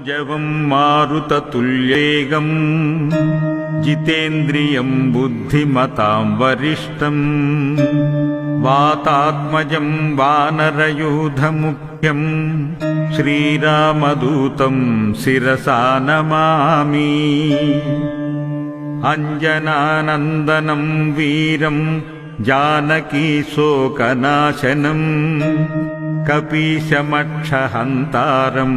जवं मारुततुल्यवेगं जितेन्द्रियं बुद्धिमतां वरिष्ठं वातात्मजं वानरयूथमुख्यं श्रीरामदूतं शिरसा नमामि। अंजनानन्दनं वीरं जानकीशोकनाशनं कपीशमक्षहन्तारं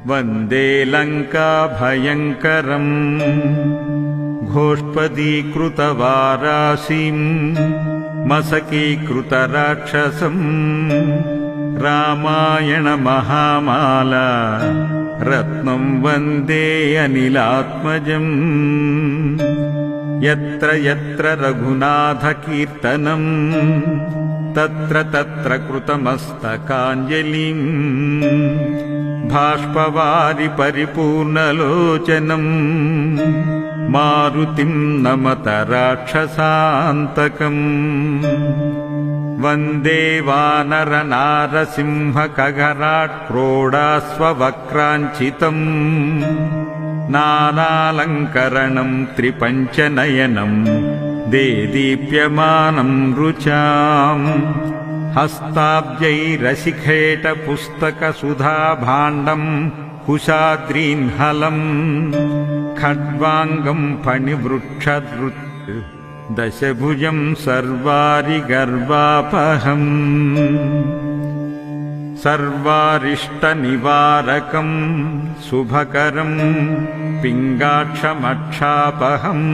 वन्दे लङ्काभयङ्करम्। घोष्पदीकृतवाराशिं मशकीकृतराक्षसं रामायणमहामाला रत्नं वन्दे अनिलात्मजम्। यत्र यत्र रघुनाथकीर्तनं तत्र तत्र कृतमस्तकाञ्जलिं बाष्पवारि परिपूर्णलोचनं मारुतिं नमत राक्षसान्तकम्। वन्दे वानरनारसिंहखगराट् क्रोडास्ववक्राञ्चितं नानालङ्करणं त्रिपञ्चनयनं देदीप्यमानं रुचाम्। हस्ताब्जैरशिखेटपुस्तकसुधाभाण्डं कुशाद्रीन्हलं खड्वाङ्गं फणिवृक्षधृत् दशभुजं सर्वारिगर्वापहम्। सर्वारिष्टनिवारकं शुभकरं पिङ्गाक्षमक्षापहम्।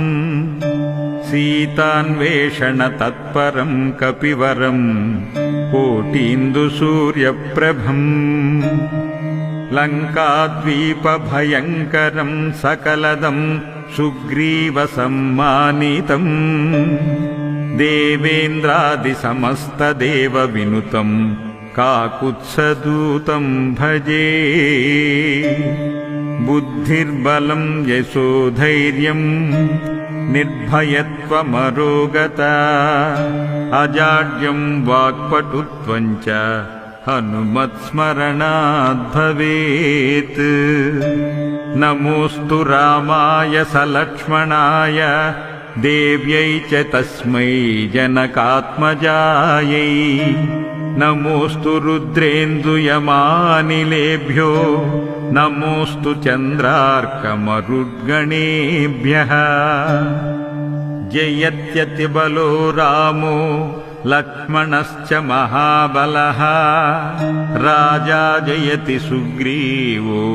सीतान्वेषणतत्परं कपिवरं कोटीन्दुसूर्यप्रभम्। लङ्काद्वीपभयङ्करं सकलदं सुग्रीवसम्मानितं देवेन्द्रादिसमस्तदेवविनुतं काकुत्स्थदूतं भजे। बुद्धिर्बलं यशोधैर्यं निर्भयत्वमरोगता अजाड्यं वाक्पटुत्वं च हनुमत्स्मरणात् भवेत्। नमोऽस्तु रामाय सलक्ष्मणाय देव्यै च तस्मै जनकात्मजायै। नमोऽस्तु रुद्रेन्दुयमानिलेभ्यो नमोऽस्तु चन्द्रार्कमरुद्गणेभ्यः। जयत्यतिबलो रामो लक्ष्मणश्च महाबलः राजा जयति सुग्रीवो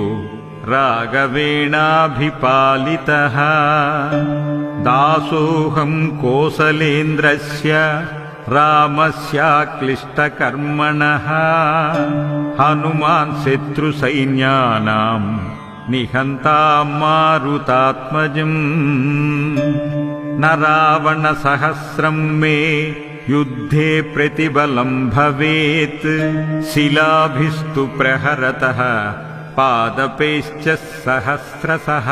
राघवेणाभिपालितः। दासोऽहं कोसलेन्द्रस्य रामस्याक्लिष्टकर्मणः हनुमान् शत्रुसैन्यानां निहन्ता मारुतात्मजम्। न रावणसहस्रं मे युद्धे प्रतिबलं भवेत् शिलाभिस्तु प्रहरतः पादपैश्च सहस्रशः।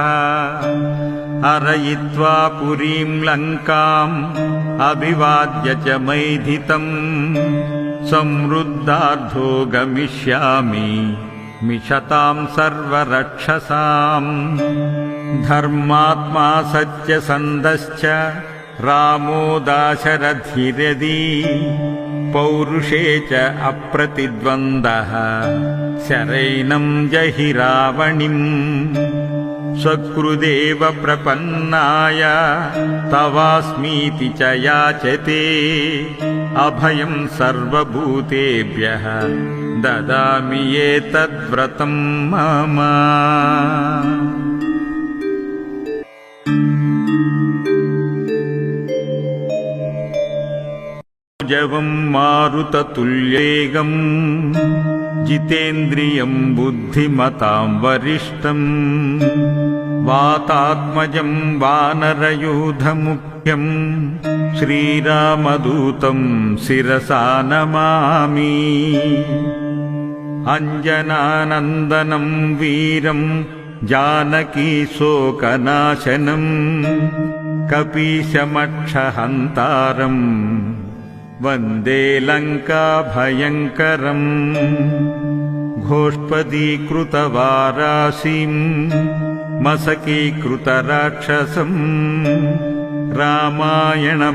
अरयित्वा पुरीं लङ्काम् अभिवाद्य च मैथितं समृद्धार्थो गमिष्यामि मिषतां सर्वरक्षसाम्। धर्मात्मा सत्यसन्धश्च रामो दाशरथिरथी पौरुषे च अप्रतिद्वन्द्वः शरैनं जहि रावणिम्। स्वकृदेव प्रपन्नाय तवास्मीति च याचते अभयं सर्वभूतेभ्यः ददामि एतद्व्रतं मम। जवं मारुततुल्यवेगं जितेन्द्रियं बुद्धिमतां वरिष्ठं वातात्मजं वानरयूथमुख्यं श्रीरामदूतं शिरसा नमामि। अंजनानन्दनं वीरं जानकीशोकनाशनं कपीशमक्षहन्तारं वन्दे लङ्काभयङ्करम्। घोष्पदीकृतवारासीम् मसकीकृतराक्षसम् रामायणमहामाला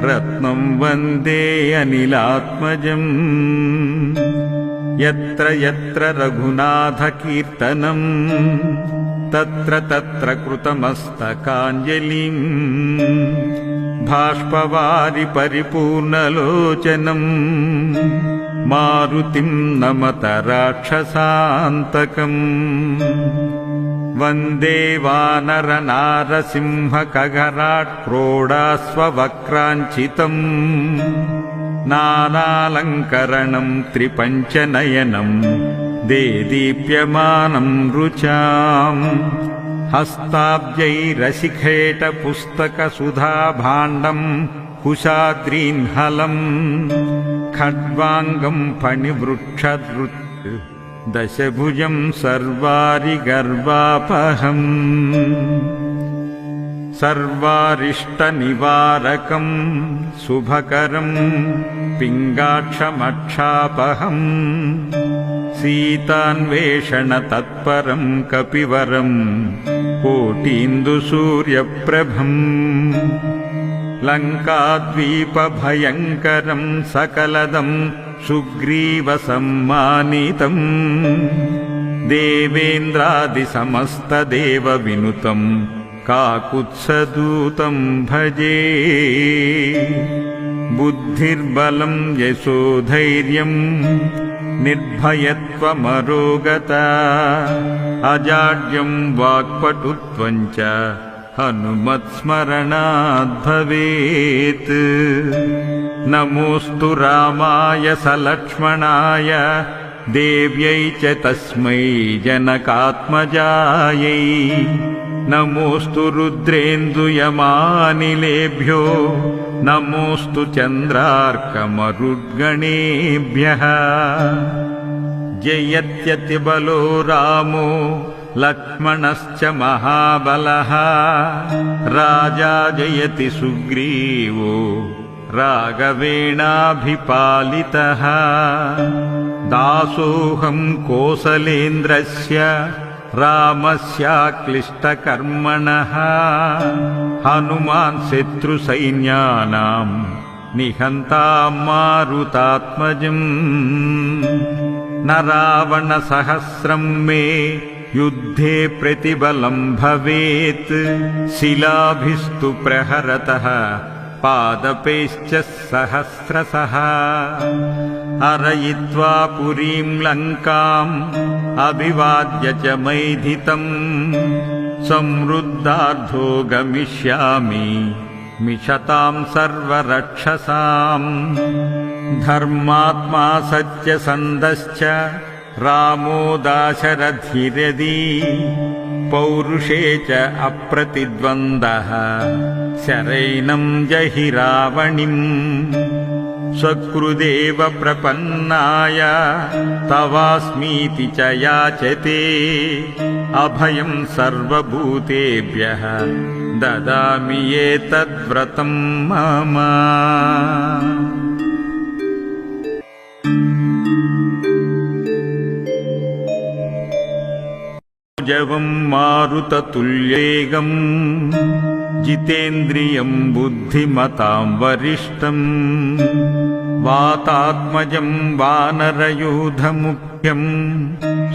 रत्नं वन्दे अनिलात्मजम् यत्र यत्र रघुनाथकीर्तनम् तत्र तत्र कृतमस्तकाञ्जलिम् बाष्पवारि परिपूर्णलोचनम् मारुतिं नमत राक्षसान्तकम् वन्दे वानरनारसिंहखगराट्क्रोडास्ववक्राञ्चितम् नानालङ्करणं त्रिपञ्चनयनं देदीप्यमानं रुचाम् हस्ताब्जैरशिखेटपुस्तकसुधाभाण्डं कुशाद्रीन्हलम् खड्वाङ्गं फणिवृक्षधृत् दशभुजं सर्वारिगर्वापहम् सर्वारिष्टनिवारकं शुभकरं पिङ्गाक्षमक्षापहम् सीतान्वेषणतत्परं कपिवरं कोटीन्दुसूर्यप्रभम् लङ्काद्वीपभयङ्करं सकलदं सुग्रीवसम्मानितम् देवेन्द्रादिसमस्तदेवविनुतं काकुत्स्थदूतं भजे बुद्धिर्बलं यशोधैर्यं निर्भयत्वमरोगता अजाड्यं वाक्पटुत्वं च हनुमत्स्मरणात् भवेत् नमोऽस्तु रामाय सलक्ष्मणाय देव्यै च तस्मै जनकात्मजायै नमोऽस्तु रुद्रेन्दुयमानिलेभ्यो नमोऽस्तु चन्द्रार्कमरुद्गणेभ्यः जयत्यतिबलो रामो लक्ष्मणश्च महाबलः राजा जयति सुग्रीवो राघवेणाभिपालितः दासोऽहं कोसलेन्द्रस्य रामस्याक्लिष्टकर्मणः हनुमान् शत्रुसैन्यानां निहन्तां मारुतात्मजम् न रावणसहस्रं मे युद्धे प्रतिबलं भवेत् शिलाभिस्तु प्रहरतः पादपैश्च सहस्रशः अरयित्वा पुरीं लङ्काम् अभिवाद्य च मैथितम् समृद्धार्थो गमिष्यामि मिषतां सर्वरक्षसाम् धर्मात्मा सत्यसन्धश्च रामो दाशरथिरथी पौरुषे च अप्रतिद्वन्द्वः शरैनं जहि रावणिम् स्वकृदेव प्रपन्नाय तवास्मीति च याचते अभयं सर्वभूतेभ्यः ददामि एतद्व्रतं मम जवं मारुततुल्यवेगं जितेन्द्रियं बुद्धिमतां वरिष्ठं वातात्मजं वानरयूथमुख्यं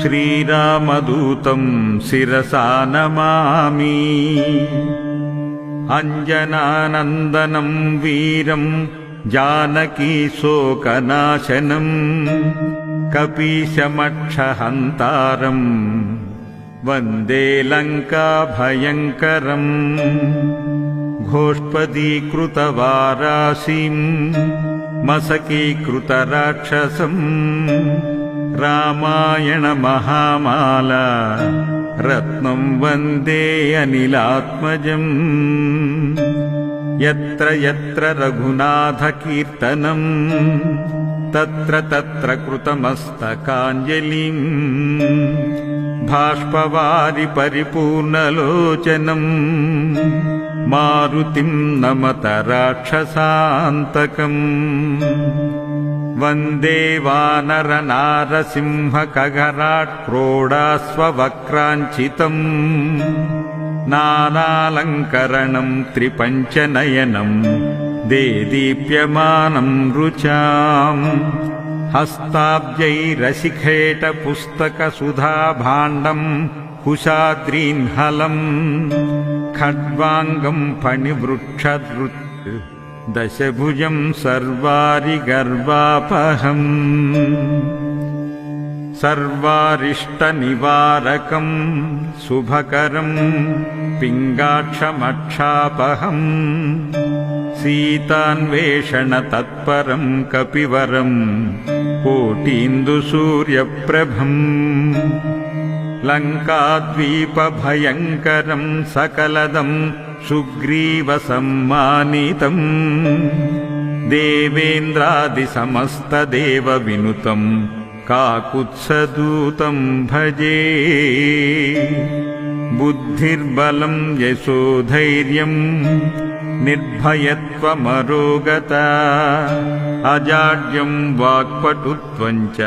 श्रीरामदूतं शिरसा नमामि अञ्जनानन्दनं वीरं जानकीशोकनाशनं कपीशमक्षहन्तारम् वन्दे लङ्काभयङ्करम् घोष्पदीकृतवारासीम् मसकीकृतराक्षसम् रामायणमहामाला रत्नं वन्दे अनिलात्मजम् यत्र यत्र रघुनाथकीर्तनम् तत्र तत्र कृतमस्तकाञ्जलिम् बाष्पवारि परिपूर्णलोचनम् मारुतिं नमत राक्षसान्तकम् वन्दे वानरनारसिंहखगराट् क्रोडास्ववक्राञ्चितम् नानालङ्करणम् त्रिपञ्चनयनम् देदीप्यमानम् रुचाम् हस्ताब्जैरशिखेटपुस्तकसुधाभाण्डम् कुशाद्रीन्हलम् खड्वाङ्गम् फणिवृक्षधृत् दशभुजम् सर्वारिगर्वापहम् सर्वारिष्टनिवारकम् शुभकरम् पिङ्गाक्षमक्षापहम् सीतान्वेषणतत्परम् कपिवरम् कोटीन्दुसूर्यप्रभम् लङ्काद्वीपभयङ्करम् सकलदम् सुग्रीवसम्मानितम् देवेन्द्रादिसमस्तदेवविनुतम् काकुत्सदूतम् भजे बुद्धिर्बलम् यशोधैर्यम् निर्भयत्वमरोगता अजाड्यम् वाक्पटुत्वम् च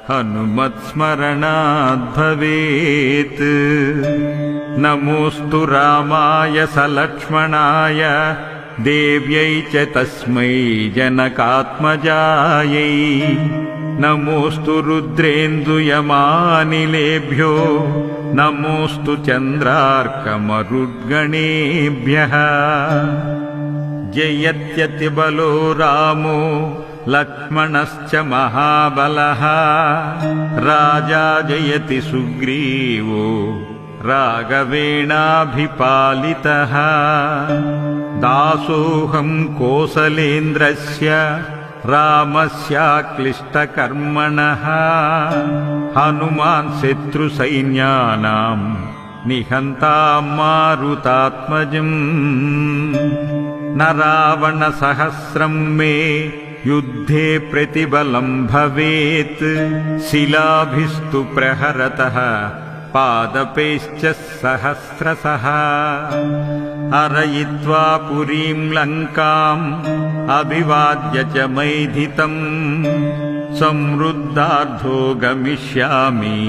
हनुमत्स्मरणाद् भवेत् नमोऽस्तु रामाय सलक्ष्मणाय देव्यै च तस्मै जनकात्मजायै नमोऽस्तु रुद्रेन्दुयमानिलेभ्यो नमोऽस्तु चन्द्रार्कमरुद्गणेभ्यः जयत्यतिबलो रामो लक्ष्मणश्च महाबलः राजा जयति सुग्रीवो राघवेणाभिपालितः दासोऽहम् कोसलेन्द्रस्य रामस्याक्लिष्टकर्मणः हनुमान् शत्रुसैन्यानाम् निहन्ताम् मारुतात्मजम् न रावणसहस्रम् मे युद्धे प्रतिबलम् भवेत् शिलाभिस्तु प्रहरतः पादपैश्च सहस्रशः अरयित्वा पुरीम् लङ्काम् अभिवाद्य च मैथितम् समृद्धार्धो गमिष्यामि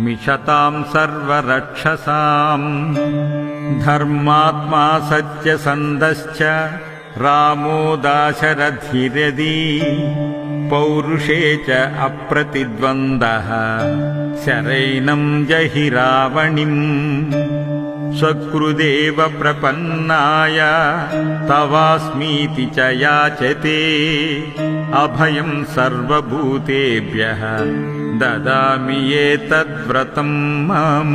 मिषताम् सर्वरक्षसाम् धर्मात्मा सत्यसन्धश्च रामो दाशरथिरथी पौरुषे च अप्रतिद्वन्द्वः शरैणम् जहि रावणिम् स्वकृदेव प्रपन्नाय तवास्मीति च याचते अभयम् सर्वभूतेभ्यः ददामि एतद्व्रतम् मम।